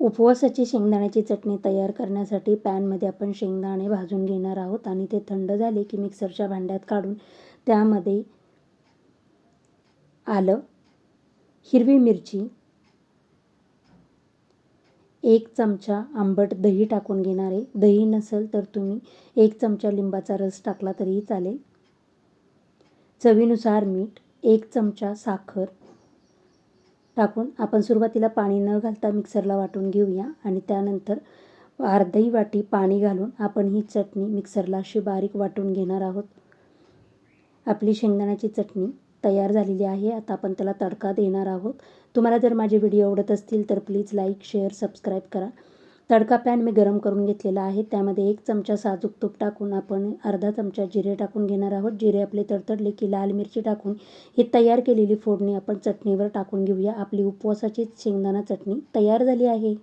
उपवासाची शेंगदाण्याची चटणी तयार करण्यासाठी पॅनमध्ये आपण शेंगदाणे भाजून घेणार आहोत आणि ते थंड झाले की मिक्सरच्या भांड्यात काढून त्यामध्ये आलं, हिरवी मिरची, 1 चमचा आंबट दही टाकून घेणार आहे. दही नसेल तर तुम्ही 1 चमचा लिंबाचा रस टाकला तरीही चालेल. चवीनुसार मीठ, 1 चमचा साखर टाकून आपण सुरुवातीला पाणी न घालता मिक्सरला वाटून घेऊया आणि त्यानंतर अर्धी वाटी पाणी घालून आपण ही चटणी मिक्सरला अशी बारीक वाटून घेणार आहोत. आपली शेंगदाण्याची चटणी तयार झालेली आहे. आता आपण त्याला तडका देणार आहोत. तुम्हाला जर माझे व्हिडिओ आवडत असतील तर प्लीज लाईक, शेअर, सबस्क्राईब करा. तडका पॅन मी गरम करून घेतलेला आहे. त्यामध्ये 1 चमचा साजूक तूप टाकून आपण अर्धा चमचा जिरे टाकून घेणार आहोत. जिरे आपले तडतडले की लाल मिरची टाकून ही तयार केलेली फोडणी आपण चटणीवर टाकून घेऊया. आपली उपवासाची शेंगदाणा चटणी तयार झाली आहे.